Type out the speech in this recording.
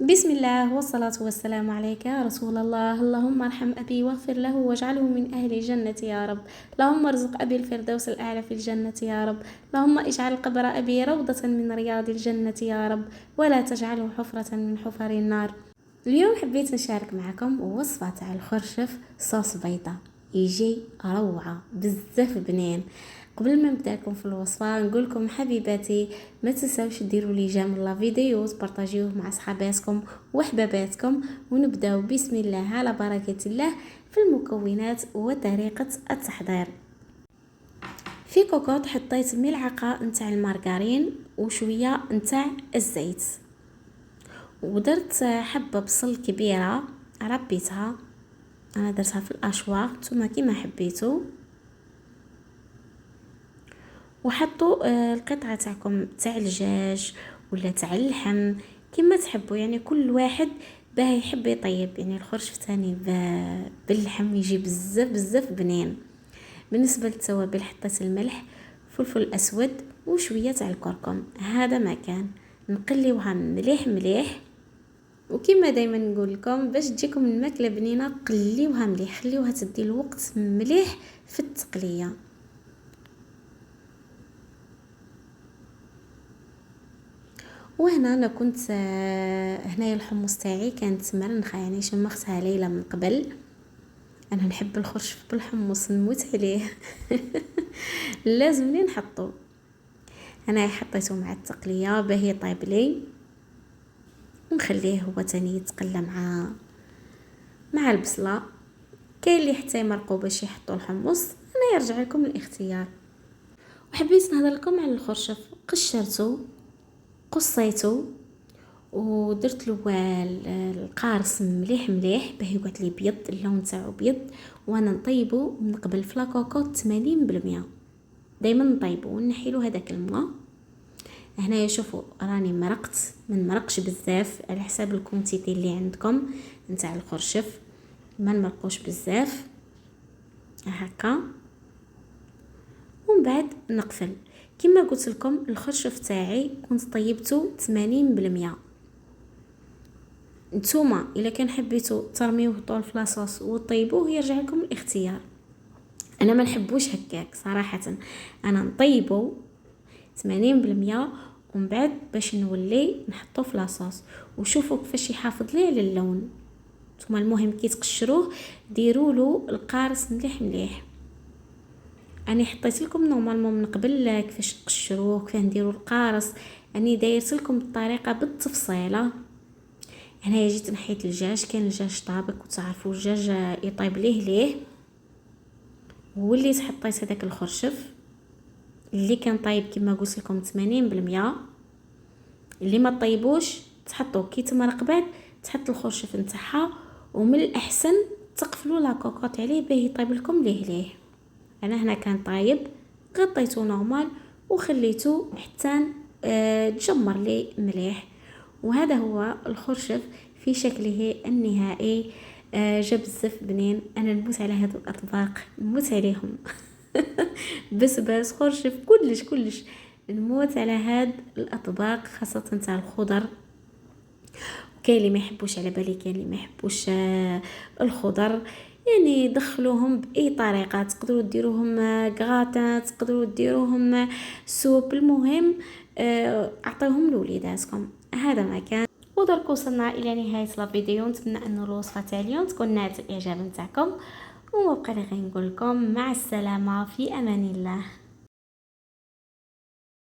بسم الله والصلاة والسلام عليك يا رسول الله. اللهم ارحم أبي واغفر له واجعله من أهل الجنة يا رب. اللهم ارزق أبي الفردوس الأعلى في الجنة يا رب. اللهم اجعل قبر أبي روضة من رياض الجنة يا رب، ولا تجعله حفرة من حفر النار. اليوم حبيت نشارك معكم وصفة تاع الخرشف صوص بيضة، يجي روعة بزاف بنين. قبل ما نبدا لكم في الوصفه نقول لكم حبيباتي ما تنساوش ديروا لي جيم لا فيديو، تبارطاجيوه مع صحاباتكم وحباباتكم. ونبداو بسم الله على بركه الله في المكونات وطريقه التحضير. في كوكوط حطيت ملعقه نتاع المارغرين وشويه نتاع الزيت، ودرت حبه بصل كبيره ربيتها، انا درتها في الاشواط نتوما كيما حبيتو. وحطوا القطعه تاعكم تاع الدجاج ولا تاع اللحم كما تحبوا، يعني كل واحد باه يحب يطيب. يعني الخرشف ثاني باللحم يجي بزاف بزاف بنين. بالنسبه للتوابل حطيت الملح، فلفل اسود وشويه تاع الكركم. هذا ما كان نقليوها مليح مليح، وكما دايما نقول لكم باش تجيكم الماكله بنينه قليوها مليح، خليوها تدي الوقت مليح في التقليه. وهنا انا كنت هنايا الحمص تاعي كانت مرنخه، يعني شمختها ليله من قبل. انا نحب الخرشف بالحمص نموت عليه لازم لي نحطه. انا حطيته مع التقليه باه يطيب لي، ونخليه هو تاني يتقلى مع البصله. كاين اللي حتى يمرقوا باش يحطوا الحمص، انا يرجع لكم الاختيار. وحبيت نهضر لكم على الخرشف. قشرته قصيته ودرت له القارص مليح مليح باه يقعد لي بيض، اللون تاعو بيض. وانا نطيبه من قبل في لاكوكوط 80%، دائما نطيبه ونحيلو هذاك الماء. هنايا شوفوا راني مرقت، من مرقش بزاف على حساب الكونتيتي اللي عندكم نتاع الخرشف، ما نمرقوش بزاف هكا. ومن بعد نقفل. كما قلت لكم الخرشف تاعي كنت طيبته 80%. نتوما الا كان حبيتو ترميوه طول في لاصوص وطيبوه يرجع لكم الاختيار. انا ما نحبوش هكاك صراحه، انا نطيبو 80% ومن بعد باش نولي نحطوه في لاصوص. وشوفوا كيفاش يحافظ لي على اللون. ثم المهم كي تقشروه ديروا له القارص مليح مليح. انا حطيت لكم نورمالمون من قبل كيفاش تقشروه كيفاش نديروا القارص، اني دايرت لكم الطريقه بالتفصيله. هنا جيت نحيت الدجاج، كان الدجاج طابق وتعرفوا الدجاج يطيب ليه وليت حطيت هذاك الخرشف اللي كان طيب كما قلت لكم 80%. اللي ما طيبوش تحطوه كي تمرق بعد تحط الخرشف نتاعها، ومن الاحسن تقفلوا لا كوكوط عليه باه يطيب لكم ليه. انا هنا كان طايب، غطيته نورمال وخليته حتى تجمر لي مليح. وهذا هو الخرشف في شكله النهائي. جا بزاف بنين، انا نموت على هذو الاطباق، نموت عليهم بس خرشف كلش نموت على هاد الاطباق، خاصه تاع الخضر. كاين اللي ما يحبوش، على بالي كاين اللي ما يحبوش الخضر، يعني دخلوهم باي طريقه. تقدروا ديروهم غراتان، تقدروا ديروهم سوب، المهم اعطيوهم لوليداتكم. هذا ما كان. ودرك وصلنا الى نهايه الفيديو. نتمنى ان الوصفه تاع اليوم تكون نالت الاعجاب نتاعكم، وما بقى لي غير نقول لكم مع السلامه في امان الله.